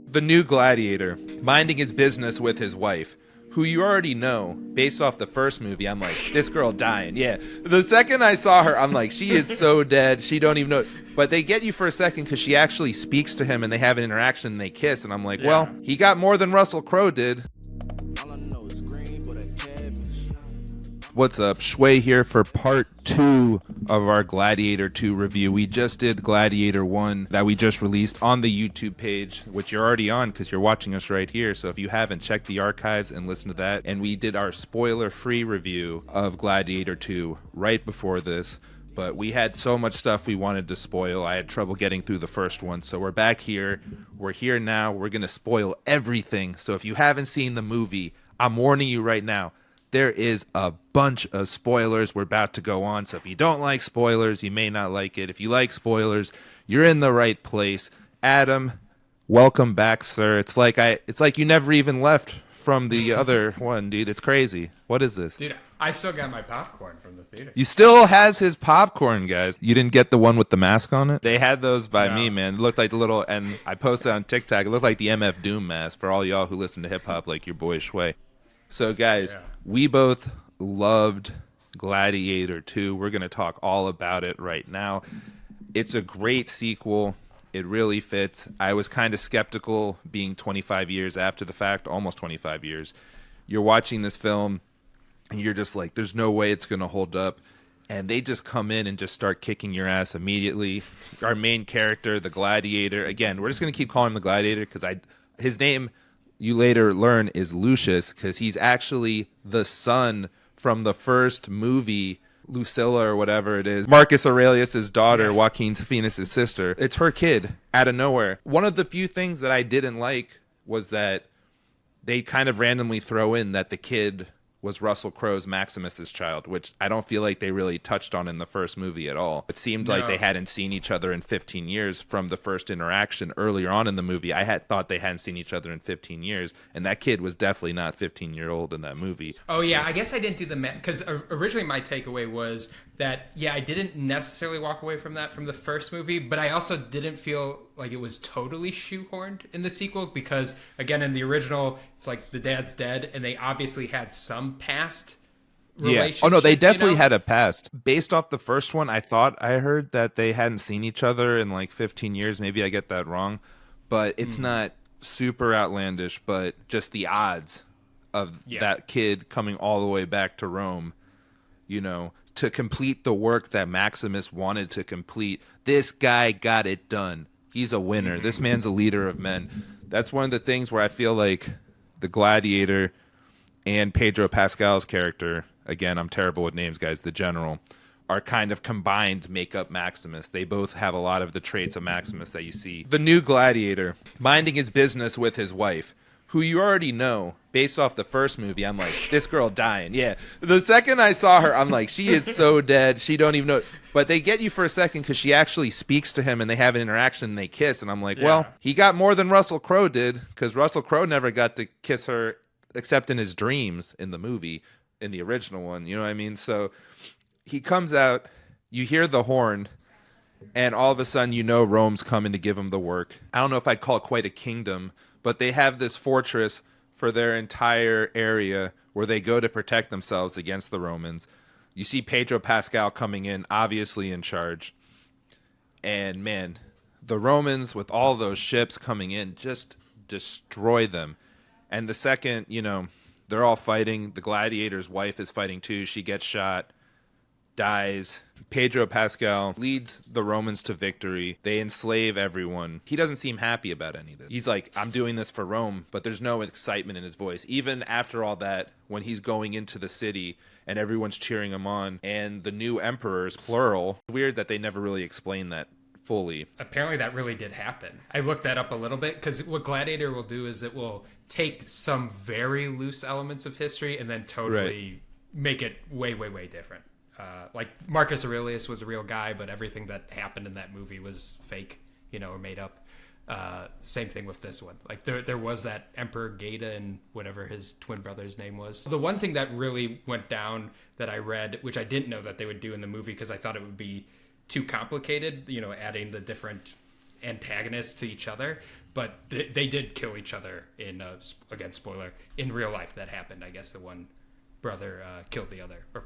The new Gladiator, minding his business with his wife, who you already know, based off the first movie, I'm like, this girl dying. Yeah. The second I saw her, I'm like, she is so dead. She don't even know. But they get you for a second because she actually speaks to him and they have an interaction and they kiss. And I'm like, well, he got more than Russell Crowe did. What's up? Schway here for part 2 of our Gladiator 2 review. We just did Gladiator 1 that we just released on the YouTube page, which you're already on because you're watching us right here. So if you haven't, check the archives and listen to that. And we did our spoiler-free review of Gladiator 2 right before this. But we had so much stuff we wanted to spoil. I had trouble getting through the first one. So we're back here. We're here now. We're going to spoil everything. So if you haven't seen the movie, I'm warning you right now. There is a bunch of spoilers we're about to go on. So if you don't like spoilers, you may not like it. If you like spoilers, you're in the right place. Adam, welcome back, sir. It's like you never even left from the other one, dude. It's crazy. What is this? Dude, I still got my popcorn from the theater. You still has his popcorn, guys. You didn't get the one with the mask on it? They had those by me, man. It looked like the little, and I posted on TikTok, it looked like the MF Doom mask for all y'all who listen to hip-hop like your boy Schway. So, guys, we both loved Gladiator 2. We're going to talk all about it right now. It's a great sequel. It really fits. I was kind of skeptical being 25 years after the fact, almost 25 years. You're watching this film, and you're just like, there's no way it's going to hold up. And they just come in and just start kicking your ass immediately. Our main character, the Gladiator, again, we're just going to keep calling him the Gladiator because his name, you later learn, is Lucius, because he's actually the son from the first movie, Lucilla or whatever it is, Marcus Aurelius's daughter, Joaquin Phoenix's sister. It's her kid out of nowhere. One of the few things that I didn't like was that they kind of randomly throw in that the kid was Russell Crowe's Maximus's child, which I don't feel like they really touched on in the first movie at all. It seemed like they hadn't seen each other in 15 years from the first interaction earlier on in the movie. I had thought they hadn't seen each other in 15 years, and that kid was definitely not 15-year-old in that movie. Oh, yeah, I guess I didn't do the math, because originally my takeaway was that, I didn't necessarily walk away from that from the first movie, but I also didn't feel like it was totally shoehorned in the sequel, because, again, in the original, it's like the dad's dead, and they obviously had some past relationship. Oh, no, they definitely had a past. Based off the first one, I thought I heard that they hadn't seen each other in like 15 years. Maybe I get that wrong, but it's not super outlandish, but just the odds of that kid coming all the way back to Rome, to complete the work that Maximus wanted to complete. This guy got it done. He's a winner. This man's a leader of men. That's one of the things where I feel like the Gladiator and Pedro Pascal's character, again, I'm terrible with names, guys, the general, are kind of combined make up Maximus. They both have a lot of the traits of Maximus that you see. The new Gladiator, minding his business with his wife, who you already know, based off the first movie, I'm like, this girl dying. Yeah. The second I saw her, I'm like, she is so dead. She don't even know. But they get you for a second because she actually speaks to him and they have an interaction and they kiss. And I'm like, well, he got more than Russell Crowe did, because Russell Crowe never got to kiss her except in his dreams in the movie, in the original one. You know what I mean? So he comes out, you hear the horn, and all of a sudden, Rome's coming to give him the work. I don't know if I'd call it quite a kingdom, but they have this fortress for their entire area where they go to protect themselves against the Romans. You see Pedro Pascal coming in, obviously in charge. And man, the Romans, with all those ships coming in, just destroy them. And the second, they're all fighting. The Gladiator's wife is fighting too. She gets shot, dies. Pedro Pascal leads the Romans to victory. They enslave everyone. He doesn't seem happy about any of this. He's like, I'm doing this for Rome, but there's no excitement in his voice. Even after all that, when he's going into the city and everyone's cheering him on, and the new emperors, plural, weird that they never really explained that fully. Apparently that really did happen. I looked that up a little bit, because what Gladiator will do is it will take some very loose elements of history and then totally make it way, way, way different. Like Marcus Aurelius was a real guy, but everything that happened in that movie was fake, or made up. Same thing with this one. Like there was that Emperor Geta and whatever his twin brother's name was. The one thing that really went down that I read, which I didn't know that they would do in the movie because I thought it would be too complicated, adding the different antagonists to each other, but they did kill each other in again, spoiler, in real life. That happened. I guess the one brother killed the other, or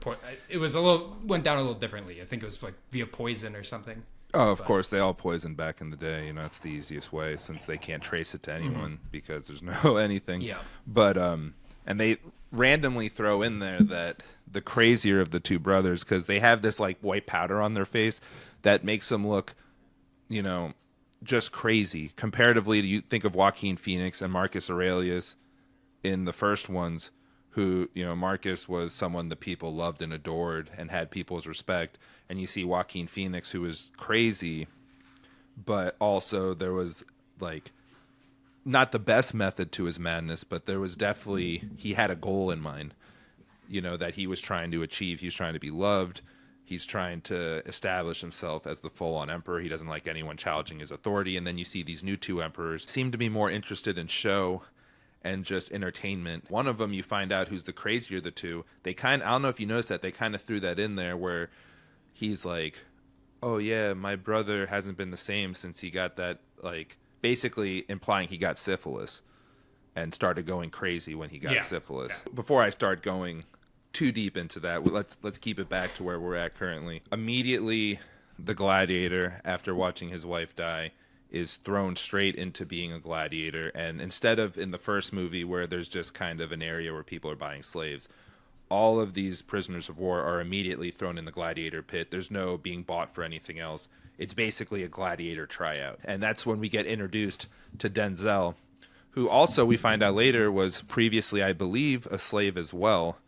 it was went down a little differently. I think it was like via poison or something. Oh, of course, they all poisoned back in the day. You know, it's the easiest way since they can't trace it to anyone because there's no anything. Yeah. But and they randomly throw in there that the crazier of the two brothers, because they have this like white powder on their face that makes them look, you know, just crazy. Comparatively, you think of Joaquin Phoenix and Marcus Aurelius in the first ones, who, you know, Marcus was someone the people loved and adored and had people's respect. And you see Joaquin Phoenix, who was crazy, but also there was like not the best method to his madness, but there was definitely, he had a goal in mind, you know, that he was trying to achieve. He was trying to be loved. He's trying to establish himself as the full-on emperor. He doesn't like anyone challenging his authority. And then you see these new two emperors seem to be more interested in show and just entertainment. One of them, you find out who's the crazier of the two. I don't know if you noticed that, they kind of threw that in there where he's like, oh yeah, my brother hasn't been the same since he got that, like, basically implying he got syphilis and started going crazy when he got syphilis. Yeah. Before I start going too deep into that, let's keep it back to where we're at currently. Immediately, the gladiator, after watching his wife die, is thrown straight into being a gladiator. And instead of in the first movie where there's just kind of an area where people are buying slaves, all of these prisoners of war are immediately thrown in the gladiator pit. There's no being bought for anything else. It's basically a gladiator tryout. And that's when we get introduced to Denzel, who also we find out later was previously, I believe, a slave as well,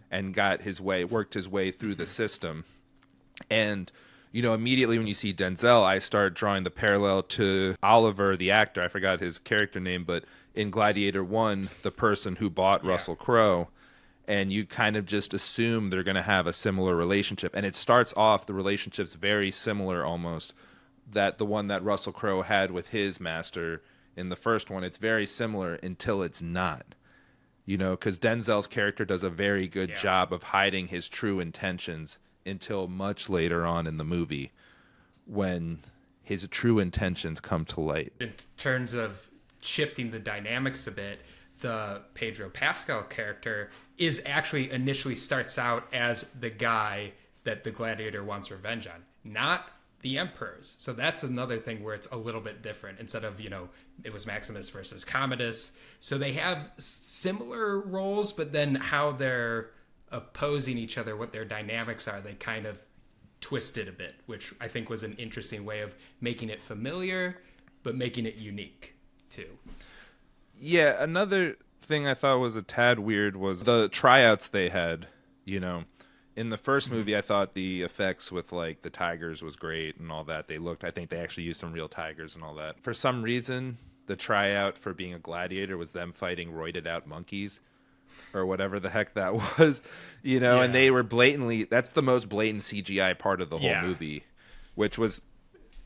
and worked his way through the system. And you know, immediately when you see Denzel, I start drawing the parallel to Oliver, the actor. I forgot his character name, but in Gladiator 1, the person who bought Russell Crowe. And you kind of just assume they're going to have a similar relationship. And it starts off, the relationship's very similar almost, that the one that Russell Crowe had with his master in the first one. It's very similar until it's not. You know, because Denzel's character does a very good job of hiding his true intentions until much later on in the movie when his true intentions come to light. In terms of shifting the dynamics a bit, the Pedro Pascal character is actually initially starts out as the guy that the gladiator wants revenge on, not the emperors. So that's another thing where it's a little bit different. Instead of, you know, it was Maximus versus Commodus. So they have similar roles, but then how they're opposing each other, what their dynamics are, they kind of twisted a bit, which I think was an interesting way of making it familiar, but making it unique too. Yeah, another thing I thought was a tad weird was the tryouts they had. You know, in the first movie, I thought the effects with like the tigers was great and all that. I think they actually used some real tigers and all that. For some reason, the tryout for being a gladiator was them fighting roided out monkeys or whatever the heck that was, you know, and they were that's the most blatant CGI part of the whole movie, which was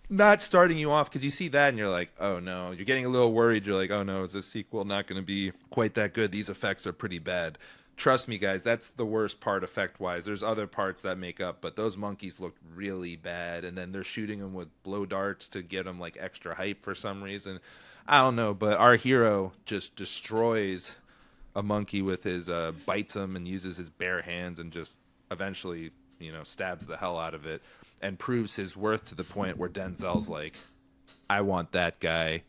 not starting you off, because you see that and you're like, oh no, you're getting a little worried. You're like, oh no, is this sequel not going to be quite that good? These effects are pretty bad. Trust me, guys, that's the worst part effect-wise. There's other parts that make up, but those monkeys looked really bad, and then they're shooting them with blow darts to get them like extra hype for some reason. I don't know, but our hero just destroys a monkey with his bites him and uses his bare hands and just eventually, you know, stabs the hell out of it and proves his worth to the point where Denzel's like, I want that guy.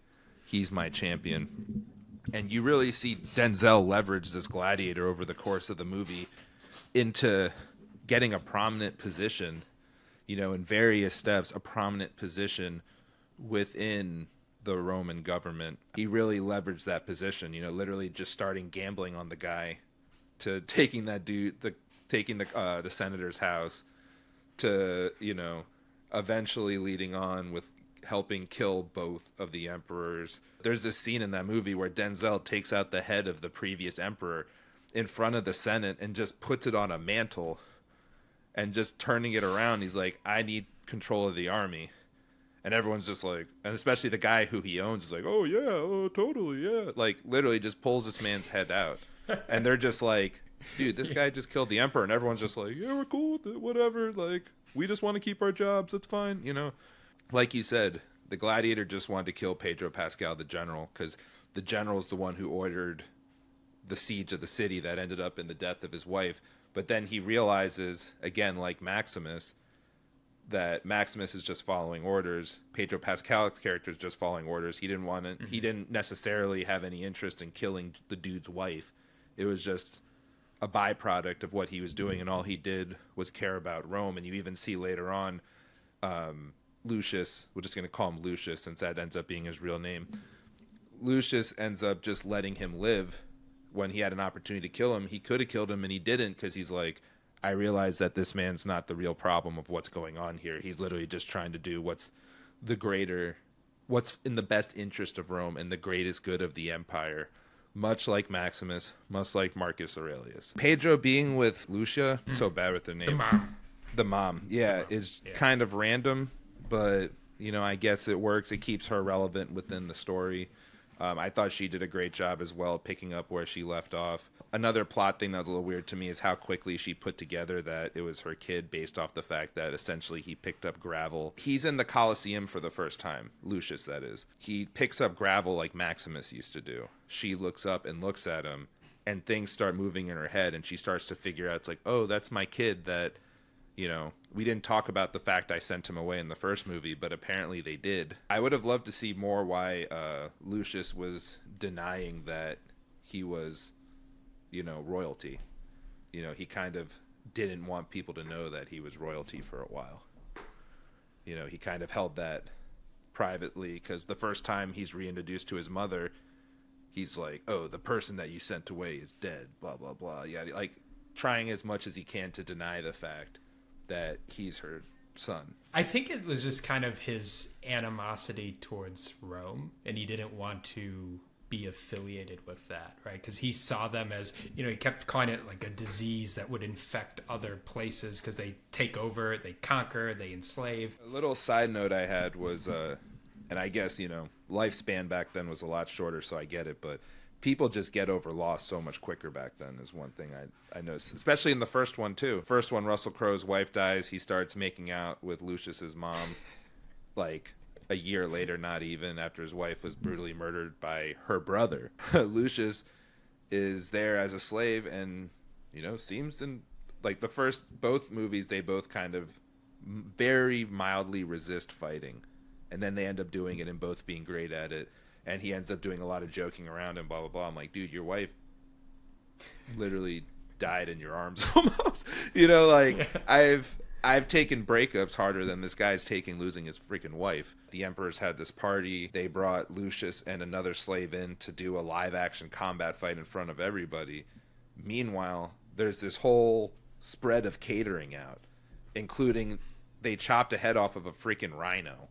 He's my champion. And you really see Denzel leverage this gladiator over the course of the movie into getting a prominent position, you know, in various steps, a prominent position within the Roman government. He really leveraged that position, you know, literally just starting gambling on the guy to taking that dude, taking the senator's house, to, you know, eventually leading on with helping kill both of the emperors. There's this scene in that movie where Denzel takes out the head of the previous emperor in front of the Senate and just puts it on a mantle and just turning it around. He's like, I need control of the army. And everyone's just like, and especially the guy who he owns is like, oh yeah, oh totally, yeah. Like literally just pulls this man's head out. And they're just like, dude, this guy just killed the emperor. And everyone's just like, yeah, we're cool with it, whatever. Like, we just want to keep our jobs. That's fine, you know. Like you said, The Gladiator just wanted to kill Pedro Pascal, the general, because the general's the one who ordered the siege of the city that ended up in the death of his wife. But then he realizes, again, like Maximus, that Maximus is just following orders. Pedro Pascal's character is just following orders. He didn't want to. Mm-hmm. He didn't necessarily have any interest in killing the dude's wife. It was just a byproduct of what he was doing, and all he did was care about Rome. And you even see later on, Lucius. We're just going to call him Lucius since that ends up being his real name. Lucius ends up just letting him live. When he had an opportunity to kill him, he could have killed him, and he didn't, because he's like, I realize that this man's not the real problem of what's going on here. He's literally just trying to do what's in the best interest of Rome and the greatest good of the empire, much like Maximus, much like Marcus Aurelius. Pedro being with Lucia, so bad with their name. The mom, yeah, is kind of random, but, I guess it works. It keeps her relevant within the story. I thought she did a great job as well, picking up where she left off. Another plot thing that was a little weird to me is how quickly she put together that it was her kid, based off the fact that essentially he picked up gravel. He's in the Colosseum for the first time, Lucius, that is. He picks up gravel like Maximus used to do. She looks up and looks at him, and things start moving in her head, and she starts to figure out, it's like, oh, that's my kid that... we didn't talk about the fact I sent him away in the first movie, but apparently they did. I would have loved to see more why Lucius was denying that he was, royalty. He kind of didn't want people to know that he was royalty for a while. He kind of held that privately, because the first time he's reintroduced to his mother, he's like, oh, the person that you sent away is dead, blah, blah, blah. Yeah, like trying as much as he can to deny the fact that he's her son. I think it was just kind of his animosity towards Rome, and he didn't want to be affiliated with that, right? Because he saw them as, he kept calling it like a disease that would infect other places because they take over, they conquer, they enslave. A little side note I had was, and I guess, lifespan back then was a lot shorter, so I get it, but people just get over loss so much quicker back then is one thing I noticed, especially in the first one too. First one, Russell Crowe's wife dies. He starts making out with Lucius's mom like a year later, not even, after his wife was brutally murdered by her brother. Lucius is there as a slave and, seems in like the first, both movies, they both kind of very mildly resist fighting. And then they end up doing it and both being great at it. And he ends up doing a lot of joking around and blah, blah, blah. I'm like, dude, your wife literally died in your arms almost. I've taken breakups harder than this guy's taking losing his freaking wife. The emperors had this party. They brought Lucius and another slave in to do a live-action combat fight in front of everybody. Meanwhile, there's this whole spread of catering out, including they chopped a head off of a freaking rhino.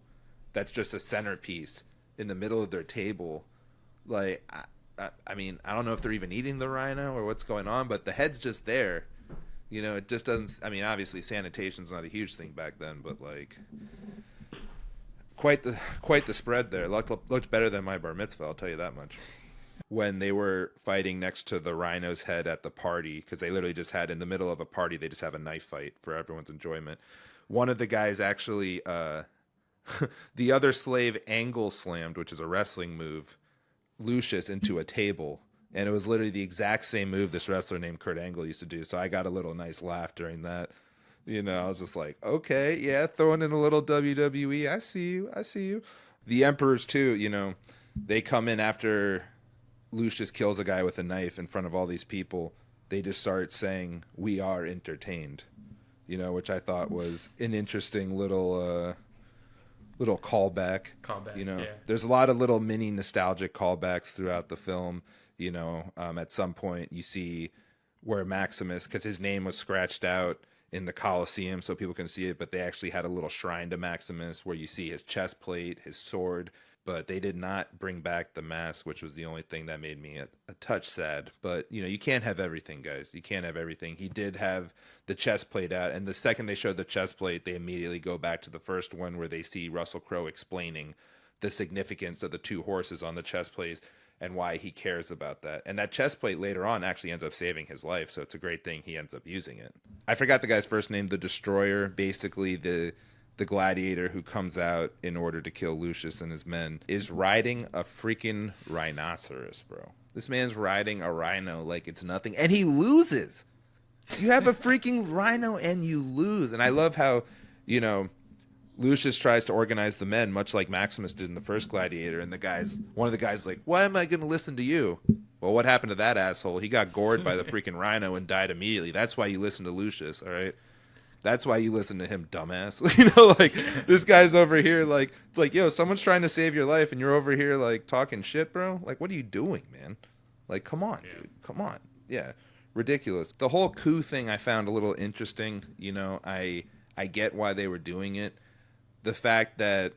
That's just a centerpiece in the middle of their table. Like, I mean, I don't know if they're even eating the rhino or what's going on, but the head's just there. It just doesn't, I mean, obviously sanitation's not a huge thing back then, but like quite the spread there. Looked better than my bar mitzvah, I'll tell you that much. When they were fighting next to the rhino's head at the party, because they literally just had, in the middle of a party, they just have a knife fight for everyone's enjoyment. One of the guys actually, the other slave angle slammed, which is a wrestling move, Lucius into a table. And it was literally the exact same move this wrestler named Kurt Angle used to do. So I got a little nice laugh during that. I was just like, okay, yeah, throwing in a little WWE. I see you. The emperors too, they come in after Lucius kills a guy with a knife in front of all these people. They just start saying, "We are entertained," which I thought was an interesting little callback. Yeah. There's a lot of little mini nostalgic callbacks throughout the film. At some point you see where Maximus, because his name was scratched out in the Colosseum so people can see it, but they actually had a little shrine to Maximus where you see his chest plate, his sword, but they did not bring back the mask, which was the only thing that made me a touch sad. But, you can't have everything, guys. You can't have everything. He did have the chest plate out, and the second they showed the chest plate, they immediately go back to the first one where they see Russell Crowe explaining the significance of the two horses on the chest plate and why he cares about that. And that chest plate later on actually ends up saving his life, so it's a great thing he ends up using it. I forgot the guy's first name, the Destroyer. Basically, the the gladiator who comes out in order to kill Lucius and his men, is riding a freaking rhinoceros, bro. This man's riding a rhino like it's nothing, and he loses. You have a freaking rhino and you lose. And I love how, Lucius tries to organize the men, much like Maximus did in the first Gladiator, and one of the guys like, why am I going to listen to you? Well, what happened to that asshole? He got gored by the freaking rhino and died immediately. That's why you listen to Lucius, all right? That's why you listen to him, dumbass. This guy's over here, like, it's like, yo, someone's trying to save your life, and you're over here, like, talking shit, bro? Like, what are you doing, man? Like, come on, dude. Come on. Yeah, ridiculous. The whole coup thing I found a little interesting. I get why they were doing it. The fact that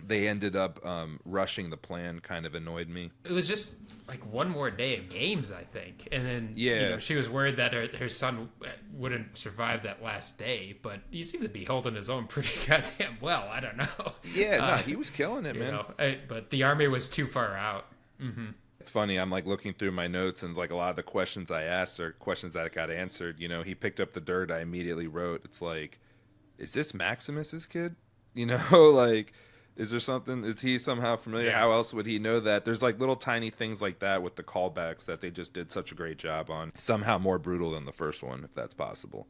they ended up rushing the plan kind of annoyed me. It was just like one more day of games, I think. And then she was worried that her son wouldn't survive that last day, but he seemed to be holding his own pretty goddamn well. I don't know. Yeah, no, he was killing it, man. But the army was too far out. Mm-hmm. It's funny, I'm like looking through my notes, and like a lot of the questions I asked are questions that got answered. He picked up the dirt, I immediately wrote, it's like, is this Maximus's kid? Like, is there something, is he somehow familiar? Yeah. How else would he know that? There's like little tiny things like that with the callbacks that they just did such a great job on. Somehow more brutal than the first one, if that's possible.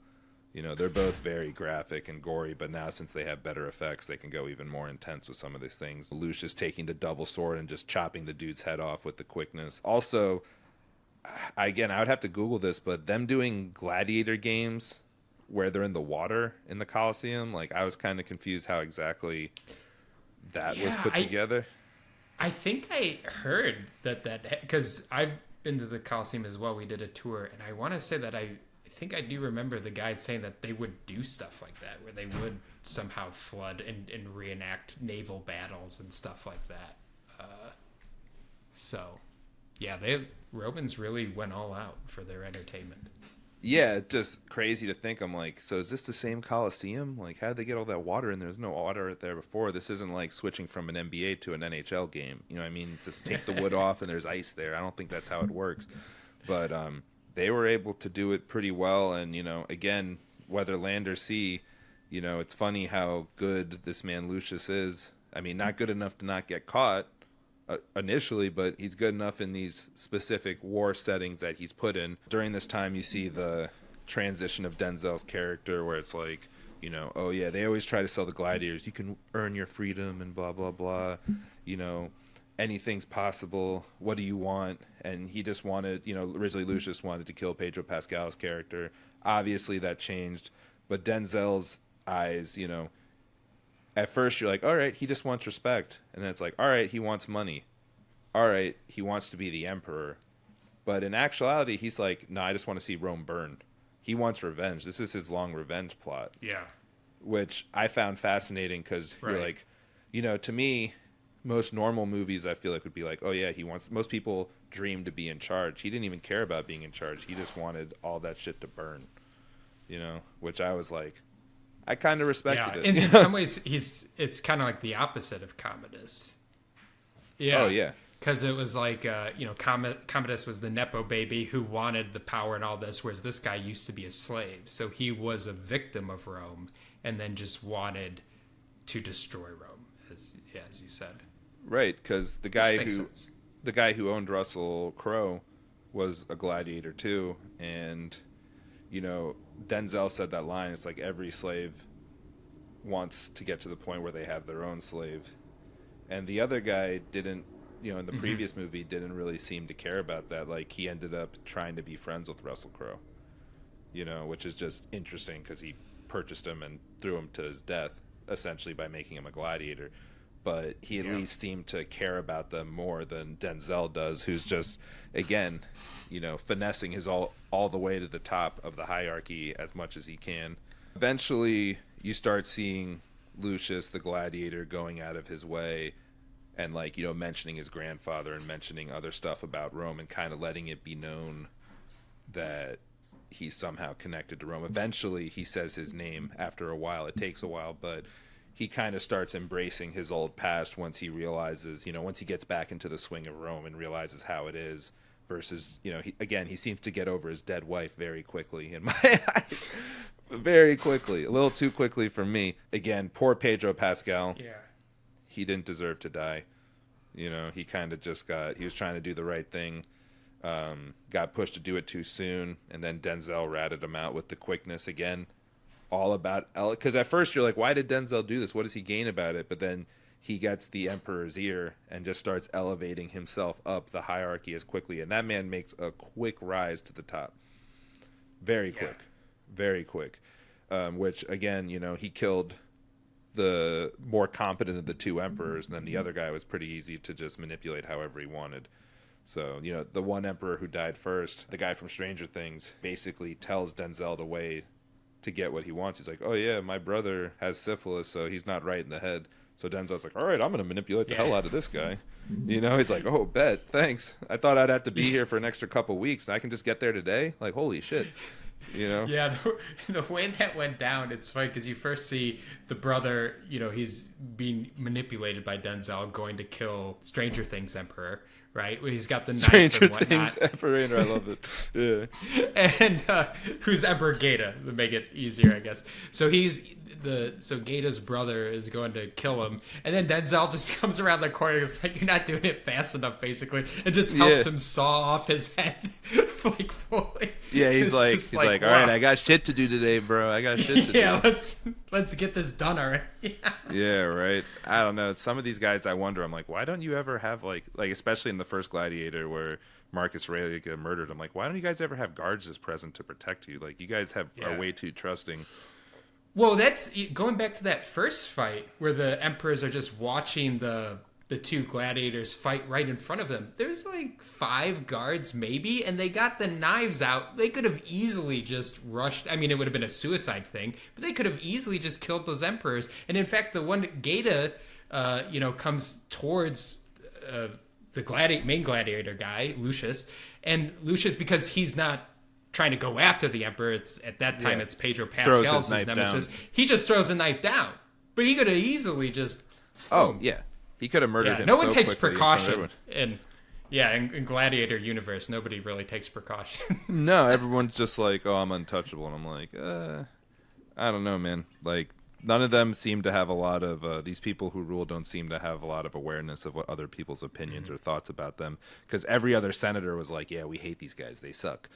They're both very graphic and gory, but now since they have better effects, they can go even more intense with some of these things. Lucius taking the double sword and just chopping the dude's head off with the quickness. Also, again, I would have to Google this, but them doing gladiator games where they're in the water in the Colosseum, like, I was kind of confused how exactly that was put together. I think I heard that because I've been to the Colosseum as well. We did a tour, and I want to say that I think I do remember the guide saying that they would do stuff like that, where they would somehow flood and reenact naval battles and stuff like that. Romans really went all out for their entertainment. Yeah, it's just crazy to think. I'm like, so is this the same Coliseum? Like, how did they get all that water in there? There's no water there before. This isn't like switching from an NBA to an NHL game. You know what I mean? Just take the wood off and there's ice there. I don't think that's how it works. But they were able to do it pretty well. And, again, whether land or sea, it's funny how good this man Lucius is. I mean, not good enough to not get caught initially, but he's good enough in these specific war settings that he's put in. During this time, you see the transition of Denzel's character where it's like, oh yeah, they always try to sell the gladiators. You can earn your freedom and blah, blah, blah. Anything's possible. What do you want? And he just wanted, originally Lucius wanted to kill Pedro Pascal's character. Obviously that changed, but Denzel's eyes, at first you're like, all right, he just wants respect. And then it's like, all right, he wants money. All right, he wants to be the emperor. But in actuality, he's like, no, I just want to see Rome burn. He wants revenge. This is his long revenge plot. Yeah. Which I found fascinating because you're like, to me, most normal movies I feel like would be like, oh yeah, most people dream to be in charge. He didn't even care about being in charge. He just wanted all that shit to burn. Which I was like, I kind of respected it. In some ways, it's kind of like the opposite of Commodus. Yeah. Oh, yeah. Because it was like, Commodus was the Nepo baby who wanted the power and all this, whereas this guy used to be a slave. So he was a victim of Rome and then just wanted to destroy Rome, as you said. Right, because the guy who owned Russell Crowe was a gladiator too, and Denzel said that line. It's like every slave wants to get to the point where they have their own slave, and the other guy didn't. In the previous movie, didn't really seem to care about that. Like, he ended up trying to be friends with Russell Crowe, which is just interesting because he purchased him and threw him to his death essentially by making him a gladiator. But he at least seemed to care about them more than Denzel does, who's just, again, finessing his all the way to the top of the hierarchy as much as he can. Eventually, you start seeing Lucius, the gladiator, going out of his way and, mentioning his grandfather and mentioning other stuff about Rome and kind of letting it be known that he's somehow connected to Rome. Eventually, he says his name after a while. It takes a while, but he kind of starts embracing his old past once he realizes, once he gets back into the swing of Rome and realizes how it is versus, he seems to get over his dead wife very quickly in my eyes. very quickly, a little too quickly for me. Again, poor Pedro Pascal. Yeah. He didn't deserve to die. He kind of just he was trying to do the right thing. Got pushed to do it too soon, and then Denzel ratted him out with the quickness again. All about because at first you're like, why did Denzel do this? What does he gain about it? But then he gets the Emperor's ear and just starts elevating himself up the hierarchy as quickly, and that man makes a quick rise to the top. Very quick, very quick. Which again, he killed the more competent of the two emperors, and then the other guy was pretty easy to just manipulate however he wanted. So, the one emperor who died first, the guy from Stranger Things, basically tells Denzel the way to get what he wants. He's like, oh yeah, my brother has syphilis, so he's not right in the head. So Denzel's like, all right, I'm going to manipulate the hell out of this guy. He's like, oh, bet, thanks. I thought I'd have to be here for an extra couple weeks, and I can just get there today? Like, holy shit. Yeah, the way that went down, it's funny because you first see the brother, he's being manipulated by Denzel going to kill Stranger Things Emperor, right? He's got the knife Stranger and whatnot. Things Emperor, I love it. Yeah. And who's Emperor Gaeta, to make it easier, I guess. So Gaeta's brother is going to kill him, and then Denzel just comes around the corner and is like, you're not doing it fast enough, basically, and just helps him saw off his head, like, fully. Yeah, he's like, all right, I got shit to do today, bro. I got shit to do. Yeah, let's get this done already. Yeah, right. I don't know. Some of these guys, I wonder, I'm like, why don't you ever have, like especially in the first Gladiator where Marcus Aurelius got murdered, I'm like, why don't you guys ever have guards just present to protect you? Like, you guys are way too trusting. Well, that's going back to that first fight where the emperors are just watching the two gladiators fight right in front of them. There's like 5 guards maybe, and they got the knives out. They could have easily just rushed. I mean, it would have been a suicide thing, but they could have easily just killed those emperors. And in fact, the one Gaeta, comes towards the main gladiator guy, Lucius, and Lucius, because he's not trying to go after the emperor, it's Pedro Pascal's his nemesis. Down. He just throws a knife down, but he could have easily just. Oh yeah, he could have murdered him. No one takes precaution, in Gladiator universe, nobody really takes precaution. No, everyone's just like, oh, I'm untouchable, and I'm like, I don't know, man. Like, none of them seem to have a lot of these people who rule don't seem to have a lot of awareness of what other people's opinions or thoughts about them, because every other senator was like, yeah, we hate these guys, they suck.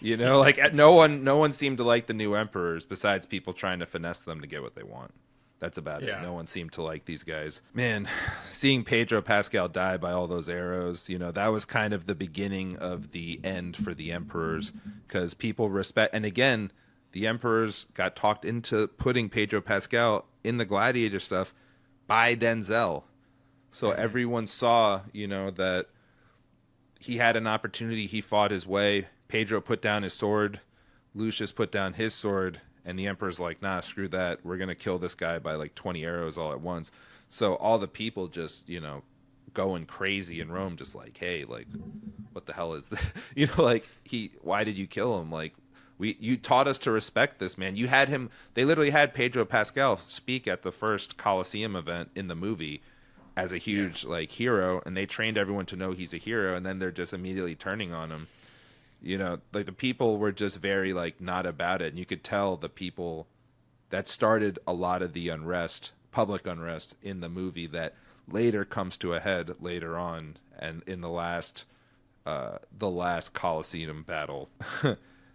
Like, no one seemed to like the new emperors besides people trying to finesse them to get what they want. That's about it. No one seemed to like these guys. Man, seeing Pedro Pascal die by all those arrows, that was kind of the beginning of the end for the emperors, because people respect, and again, the emperors got talked into putting Pedro Pascal in the Gladiator stuff by Denzel. So everyone saw, that he had an opportunity. He fought his way. Pedro put down his sword. Lucius put down his sword. And the emperor's like, nah, screw that. We're going to kill this guy by like 20 arrows all at once. So all the people just, going crazy in Rome, just like, hey, like, what the hell is this? Like, why did you kill him? Like, you taught us to respect this man. You had him. They literally had Pedro Pascal speak at the first Colosseum event in the movie as a huge hero, and they trained everyone to know he's a hero, and then they're just immediately turning on him. Like, the people were just very not about it, and you could tell the people that started a lot of the public unrest in the movie that later comes to a head later on, and in the last Colosseum battle.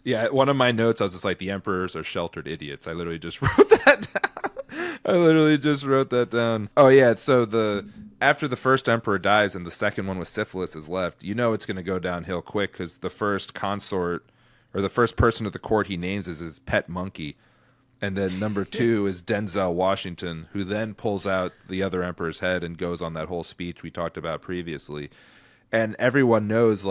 Yeah, one of my notes, I was just like, the emperors are sheltered idiots. I literally just wrote that down. Oh, yeah, so after the first emperor dies and the second one with syphilis is left, it's going to go downhill quick, because the first consort, or the first person at the court he names is his pet monkey. And then number 2 is Denzel Washington, who then pulls out the other emperor's head and goes on that whole speech we talked about previously. And everyone knows,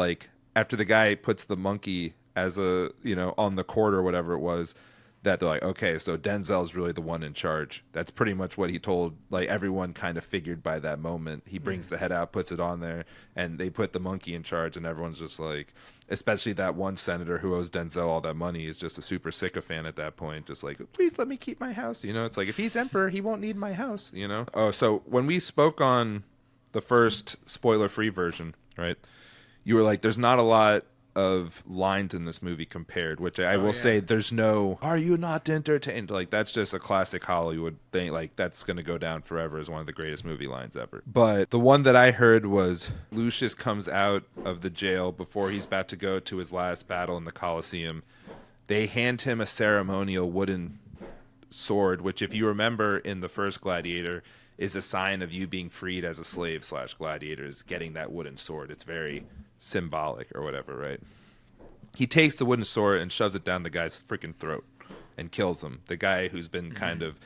after the guy puts the monkey as a, on the court or whatever it was, that they're like, okay, so Denzel's really the one in charge. That's pretty much what he told, everyone kind of figured by that moment. He brings the head out, puts it on there, and they put the monkey in charge, and everyone's just like, especially that one senator who owes Denzel all that money is just a super sycophant at that point, just like, please let me keep my house. It's like, if he's emperor, he won't need my house, Oh, so when we spoke on the first spoiler-free version, right, you were like, there's not a lot of lines in this movie compared, which I will say there's no, "Are you not entertained?" Like, that's just a classic Hollywood thing. Like, that's going to go down forever as one of the greatest movie lines ever. But the one that I heard was Lucius comes out of the jail before he's about to go to his last battle in the Colosseum. They hand him a ceremonial wooden sword, which, if you remember in the first Gladiator, is a sign of you being freed as a slave / gladiator, is getting that wooden sword. It's very symbolic or whatever, right? He takes the wooden sword and shoves it down the guy's freaking throat and kills him. The guy who's been kind of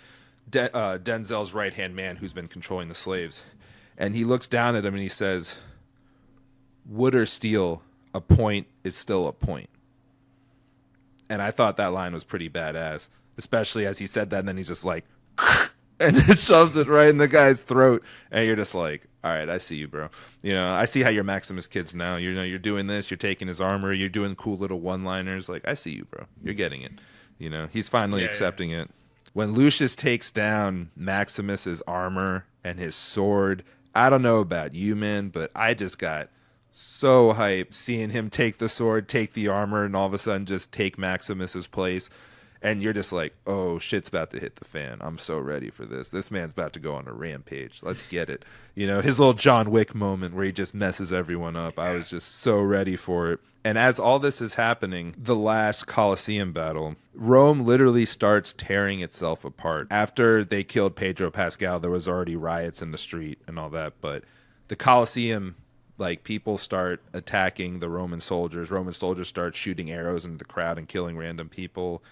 Denzel's right-hand man, who's been controlling the slaves. And he looks down at him and he says, "Wood or steel, a point is still a point." And I thought that line was pretty badass, especially as he said that, and then he's just like, and just shoves it right in the guy's throat. And you're just like, all right, I see you, bro. You know, I see how you're Maximus kids now. You know, you're doing this, you're taking his armor, you're doing cool little one-liners. Like, I see you, bro. You're getting it. You know, he's finally accepting it. When Lucius takes down Maximus's armor and his sword, I don't know about you, man, but I just got so hyped seeing him take the sword, take the armor, and all of a sudden just take Maximus's place. And you're just like, oh, shit's about to hit the fan. I'm so ready for this. This man's about to go on a rampage. Let's get it. You know, his little John Wick moment where he just messes everyone up. I was just so ready for it. And as all this is happening, the last Colosseum battle, Rome literally starts tearing itself apart. After they killed Pedro Pascal, there was already riots in the street and all that. But the Colosseum, like, people start attacking the Roman soldiers. Roman soldiers start shooting arrows into the crowd and killing random people.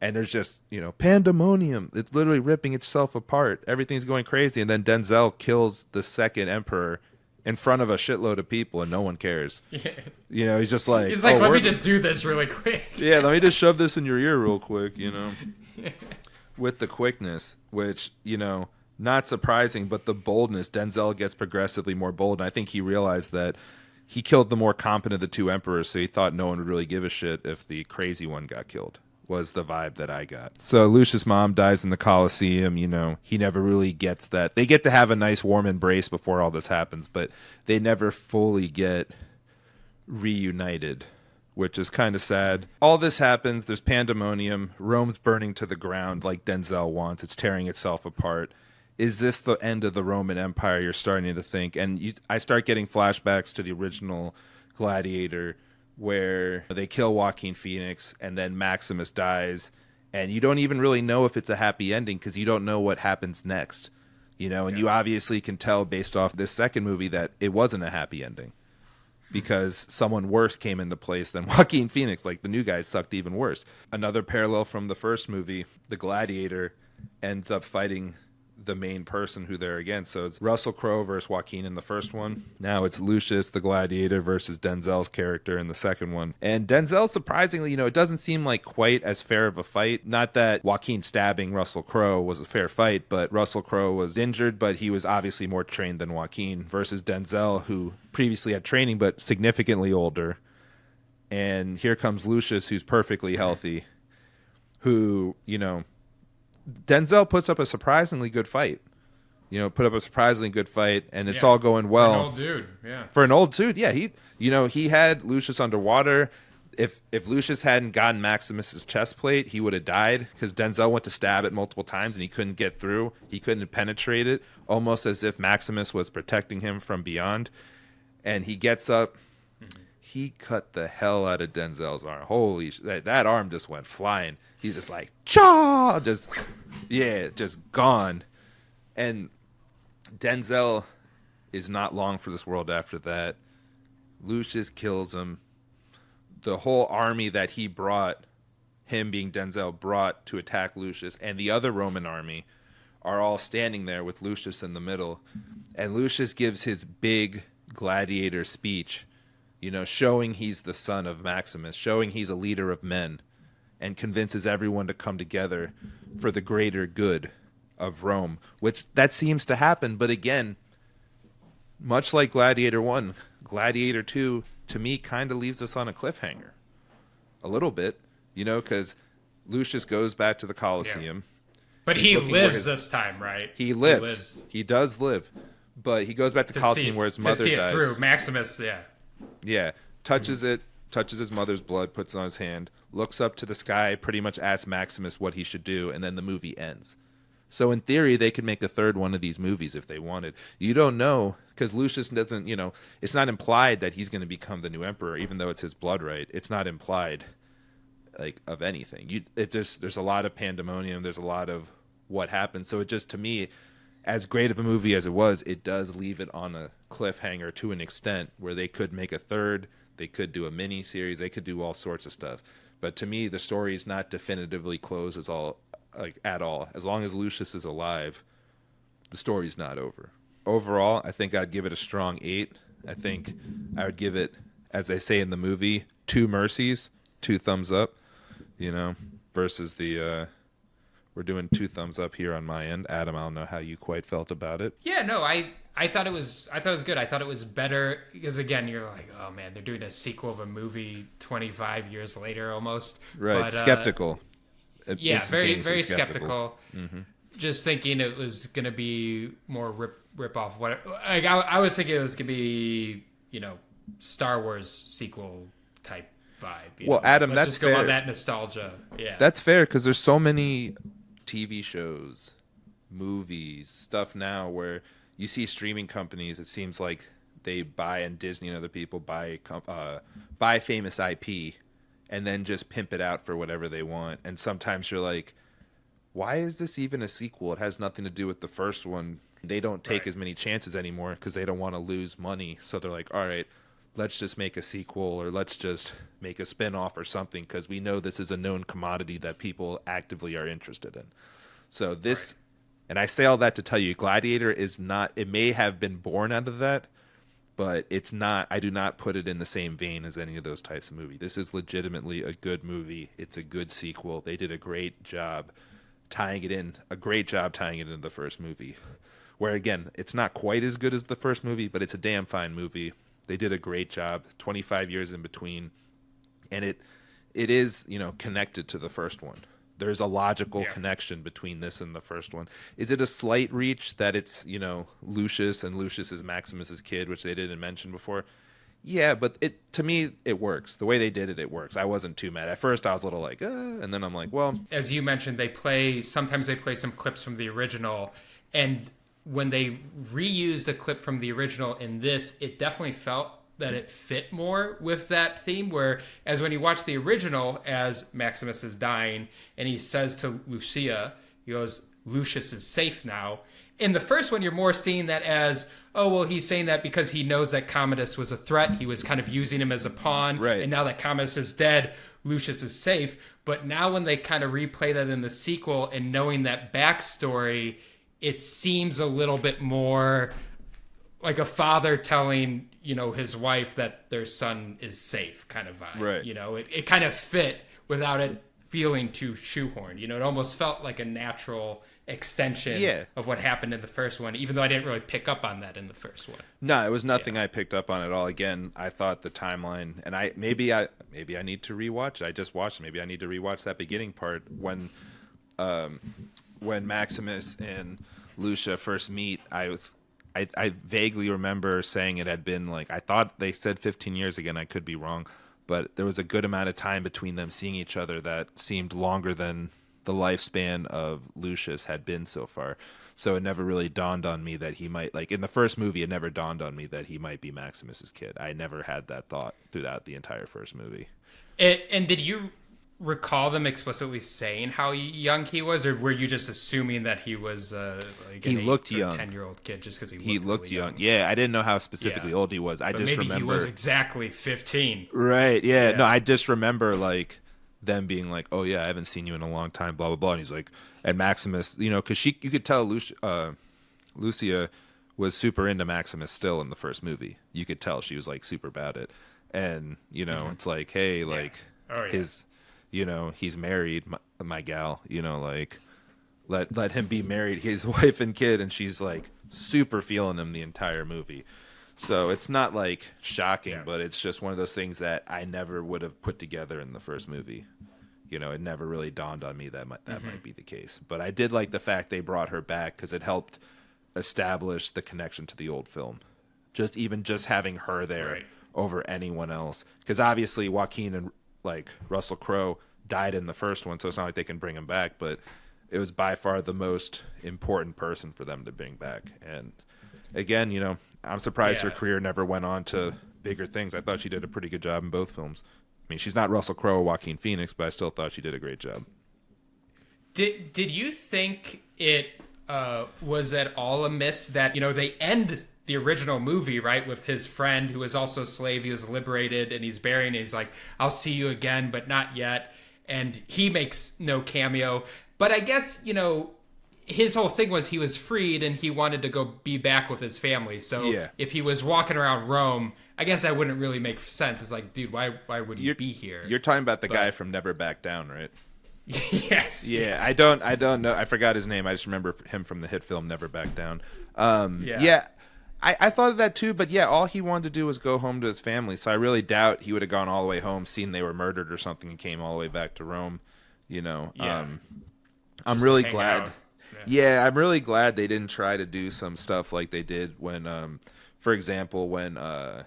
And there's just, you know, pandemonium. It's literally ripping itself apart. Everything's going crazy. And then Denzel kills the second emperor in front of a shitload of people, and no one cares. Yeah. You know, he's just like... He's like, let me just do this really quick. Yeah, let me just shove this in your ear real quick, you know. With the quickness, which, you know, not surprising, but the boldness. Denzel gets progressively more bold, and I think he realized that he killed the more competent of the two emperors, so he thought no one would really give a shit if the crazy one got killed. Was the vibe that I got. So Lucius' mom dies in the Colosseum. You know, he never really gets that. They get to have a nice warm embrace before all this happens, but they never fully get reunited, which is kind of sad. All this happens. There's pandemonium. Rome's burning to the ground like Denzel wants. It's tearing itself apart. Is this the end of the Roman Empire? You're starting to think. And I start getting flashbacks to the original Gladiator, where they kill Joaquin Phoenix and then Maximus dies, and you don't even really know if it's a happy ending because you don't know what happens next, you know, and you obviously can tell based off this second movie that it wasn't a happy ending because someone worse came into place than Joaquin Phoenix. Like, the new guy sucked even worse. Another parallel from the first movie, the Gladiator ends up fighting the main person who they're against. So it's Russell Crowe versus Joaquin in the first one. Now it's Lucius the Gladiator versus Denzel's character in the second one. And Denzel, surprisingly, you know, it doesn't seem like quite as fair of a fight. Not that Joaquin stabbing Russell Crowe was a fair fight, but Russell Crowe was injured, but he was obviously more trained than Joaquin versus Denzel, who previously had training but significantly older. And here comes Lucius, who's perfectly healthy, who, you know, Denzel puts up a surprisingly good fight. You know, put up a surprisingly good fight, and it's all going well. For an old dude, yeah. For an old dude, yeah. He had Lucius underwater. If Lucius hadn't gotten Maximus's chest plate, he would have died because Denzel went to stab it multiple times and he couldn't get through. He couldn't penetrate it, almost as if Maximus was protecting him from beyond. And he gets up. He cut the hell out of Denzel's arm. Holy that arm just went flying. He's just like, chaw! Just gone. And Denzel is not long for this world after that. Lucius kills him. The whole army that he brought, him being Denzel, brought to attack Lucius, and the other Roman army are all standing there with Lucius in the middle. And Lucius gives his big gladiator speech, you know, showing he's the son of Maximus, showing he's a leader of men, and convinces everyone to come together for the greater good of Rome, which that seems to happen. But again, much like Gladiator 1, Gladiator 2, to me, kind of leaves us on a cliffhanger. A little bit, you know, because Lucius goes back to the Colosseum. Yeah. But he lives this time, right? He lives. He does live. But he goes back to Colosseum where his mother dies. To see it through. Maximus, yeah. Yeah. Touches it, touches his mother's blood, puts it on his hand, looks up to the sky, pretty much asks Maximus what he should do, and then the movie ends. So in theory, they could make a third one of these movies if they wanted. You don't know, because Lucius doesn't, it's not implied that he's going to become the new emperor, even though it's his blood right. It's not implied, like, of anything. There's a lot of pandemonium. There's a lot of what happens. So it just, to me, as great of a movie as it was, it does leave it on a cliffhanger to an extent where they could make a third. They could do a mini series. They could do all sorts of stuff. But to me, the story is not definitively closed at all. As long as Lucius is alive, the story's not over. Overall, I think I'd give it a strong 8. I think I would give it, as they say in the movie, 2 mercies, 2 thumbs up, versus the we're doing 2 thumbs up here on my end. Adam, I don't know how you quite felt about it. Yeah, no, I thought it was good. I thought it was better because, again, you're like, oh man, they're doing a sequel of a movie 25 years later almost. Right, but, skeptical. Yeah, very, very skeptical. Mm-hmm. Just thinking it was going to be more rip off. I was thinking it was going to be, Star Wars sequel type vibe. Well, Adam, let's that's just go fair. on that nostalgia. Yeah, that's fair because there's so many TV shows, movies, stuff now where you see streaming companies. It seems like they buy, and Disney and other people buy famous IP. And then just pimp it out for whatever they want. And sometimes you're like, why is this even a sequel? It has nothing to do with the first one. They don't take as many chances anymore because they don't want to lose money. So they're like, all right, let's just make a sequel or let's just make a spinoff or something because we know this is a known commodity that people actively are interested in. So this, and I say all that to tell you, Gladiator is not, it may have been born out of that, but it's not, I do not put it in the same vein as any of those types of movie. This is legitimately a good movie. It's a good sequel. They did a great job tying it into the first movie. Where, again, it's not quite as good as the first movie, but it's a damn fine movie. They did a great job, 25 years in between. And it is, connected to the first one. There's a logical connection between this and the first one. Is it a slight reach that it's, Lucius and Lucius is Maximus's kid, which they didn't mention before? Yeah, but to me, it works. The way they did it, it works. I wasn't too mad. At first, I was a little like, and then I'm like, well. As you mentioned, sometimes they play some clips from the original, and when they reused a clip from the original in this, it definitely felt that it fit more with that theme, where as when you watch the original as Maximus is dying and he says to Lucia, he goes, Lucius is safe now. In the first one, you're more seeing that as, oh, well, he's saying that because he knows that Commodus was a threat. He was kind of using him as a pawn. Right. And now that Commodus is dead, Lucius is safe. But now when they kind of replay that in the sequel and knowing that backstory, it seems a little bit more like a father telling, his wife that their son is safe kind of vibe. Right. It kind of fit without it feeling too shoehorned. It almost felt like a natural extension of what happened in the first one, even though I didn't really pick up on that in the first one. No, it was nothing I picked up on at all. Again, I thought the timeline, and maybe I need to rewatch it. I just watched it. Maybe I need to rewatch that beginning part when Maximus and Lucia first meet. I vaguely remember saying it had been like, I thought they said 15 years again. I could be wrong, but there was a good amount of time between them seeing each other that seemed longer than the lifespan of Lucius had been so far. So it never really dawned on me that he might, like in the first movie, it never dawned on me that he might be Maximus's kid. I never had that thought throughout the entire first movie. And did you recall them explicitly saying how young he was, or were you just assuming that he was he looked young, 10-year-old kid just because he looked really young? Yeah, I didn't know how specifically old he was. I just remember he was exactly 15. Right? Yeah. No, I just remember like them being like, "Oh yeah, I haven't seen you in a long time." Blah blah blah. And he's like, and Maximus, because you could tell Lucia was super into Maximus still in the first movie. You could tell she was like super about it, and it's like, hey, like his. He's married, my gal, like let him be married, his wife and kid, and she's like super feeling him the entire movie. So it's not like shocking, but it's just one of those things that I never would have put together in the first movie. It never really dawned on me that might be the case. But I did like the fact they brought her back because it helped establish the connection to the old film. Just having her there over anyone else. Because obviously Joaquin and like Russell Crowe died in the first one, so it's not like they can bring him back, but it was by far the most important person for them to bring back. And again, I'm surprised her career never went on to bigger things. I thought she did a pretty good job in both films. I mean, she's not Russell Crowe or Joaquin Phoenix, but I still thought she did a great job. Did you think it was at all a miss that, they end the original movie, right, with his friend who was also a slave. He was liberated and he's burying, and he's like, I'll see you again, but not yet. And he makes no cameo. But I guess, his whole thing was he was freed and he wanted to go be back with his family. So if he was walking around Rome, I guess that wouldn't really make sense. It's like, dude, why would you be here? You're talking about the guy from Never Back Down, right? Yes. Yeah, I don't know. I forgot his name. I just remember him from the hit film Never Back Down. I thought of that too, but all he wanted to do was go home to his family. So I really doubt he would have gone all the way home, seen they were murdered or something, and came all the way back to Rome. I'm really glad. I'm really glad they didn't try to do some stuff like they did when, for example, when I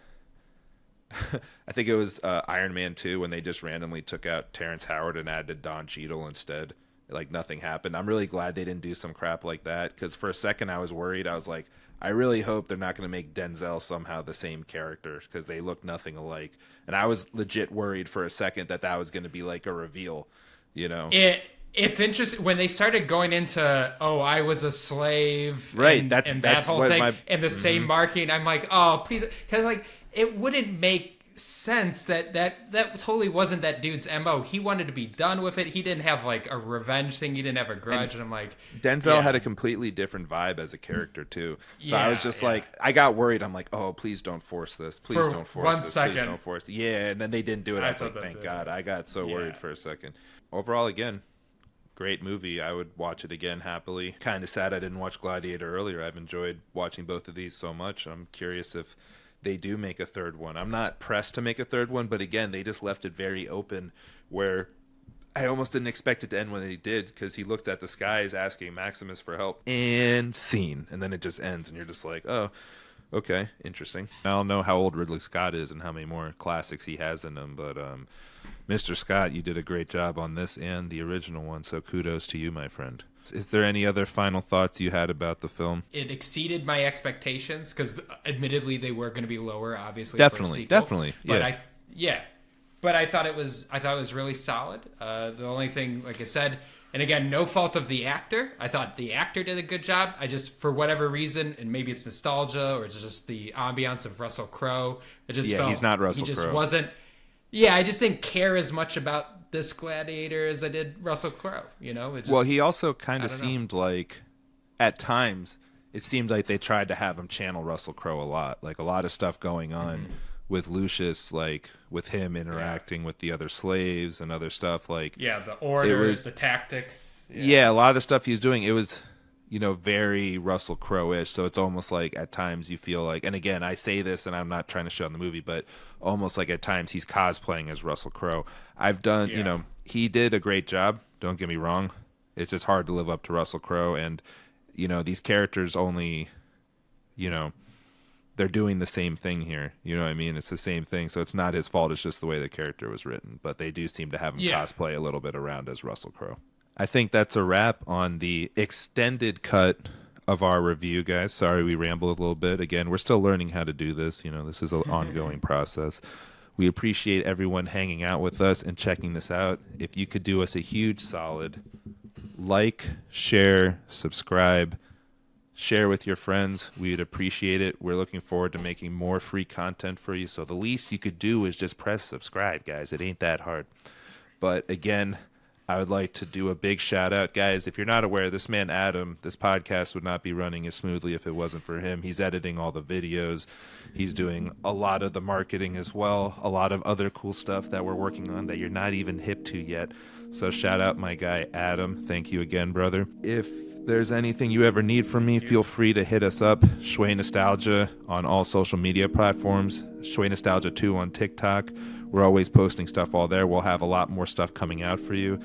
think it was Iron Man 2 when they just randomly took out Terrence Howard and added Don Cheadle instead. Like nothing happened. I'm really glad they didn't do some crap like that, because for a second I was worried. I was like, I really hope they're not going to make Denzel somehow the same character, because they look nothing alike. And I was legit worried for a second that was going to be like a reveal, It's interesting when they started going into, I was a slave, right? And, that's that whole thing, and the mm-hmm. same marking. I'm like, oh, please, because like it wouldn't make sense that totally wasn't that dude's MO. He wanted to be done with it. He didn't have like a revenge thing. He didn't have a grudge. And I'm like, Denzel had a completely different vibe as a character too. So I was just like, I got worried. I'm like, oh, please don't force this. Please don't force this. Second. Please don't force it. Yeah, and then they didn't do it. I was like, thank God. I got so worried for a second. Overall, again, great movie. I would watch it again happily. Kind of sad I didn't watch Gladiator earlier. I've enjoyed watching both of these so much. I'm curious if they do make a third one. I'm not pressed to make a third one, but again, they just left it very open, where I almost didn't expect it to end when they did, because he looked at the skies asking Maximus for help, and scene, and then it just ends, and you're just like, oh, okay, interesting. I don't know how old Ridley Scott is and how many more classics he has in him, but Mr. Scott, you did a great job on this and the original one, so kudos to you, my friend. Is there any other final thoughts you had about the film? It exceeded my expectations, because admittedly they were going to be lower, obviously. Definitely. But but I thought it was really solid. The only thing, like I said, and again, no fault of the actor. I thought the actor did a good job. I just, for whatever reason, and maybe it's nostalgia or it's just the ambiance of Russell Crowe, it just felt he's not Russell Crowe. He just Crowe. wasn't. Yeah, I just didn't care as much about this Gladiator as I did Russell Crowe. He also kind of seemed like, at times, it seemed like they tried to have him channel Russell Crowe a lot. Like a lot of stuff going on with Lucius, like with him interacting with the other slaves and other stuff. Like the orders, the tactics. Yeah, a lot of the stuff he was doing, it was, very Russell Crowe-ish. So it's almost like at times you feel like, and again, I say this and I'm not trying to show in the movie, but almost like at times he's cosplaying as Russell Crowe. I've done, he did a great job. Don't get me wrong. It's just hard to live up to Russell Crowe. And, these characters only, they're doing the same thing here. You know what I mean? It's the same thing. So it's not his fault. It's just the way the character was written. But they do seem to have him cosplay a little bit around as Russell Crowe. I think that's a wrap on the extended cut of our review, guys. Sorry we rambled a little bit. Again, we're still learning how to do this. This is an ongoing process. We appreciate everyone hanging out with us and checking this out. If you could do us a huge solid, like, share, subscribe, share with your friends. We'd appreciate it. We're looking forward to making more free content for you. So the least you could do is just press subscribe, guys. It ain't that hard. But again, I would like to do a big shout out, guys. If you're not aware, this man, Adam, this podcast would not be running as smoothly if it wasn't for him. He's editing all the videos. He's doing a lot of the marketing as well. A lot of other cool stuff that we're working on that you're not even hip to yet. So shout out my guy, Adam. Thank you again, brother. If there's anything you ever need from me, feel free to hit us up. Schway Nostalgia on all social media platforms. Schway Nostalgia 2 on TikTok. We're always posting stuff all there. We'll have a lot more stuff coming out for you.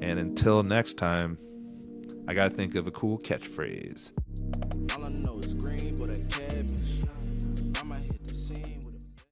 And until next time, I got to think of a cool catchphrase. All I know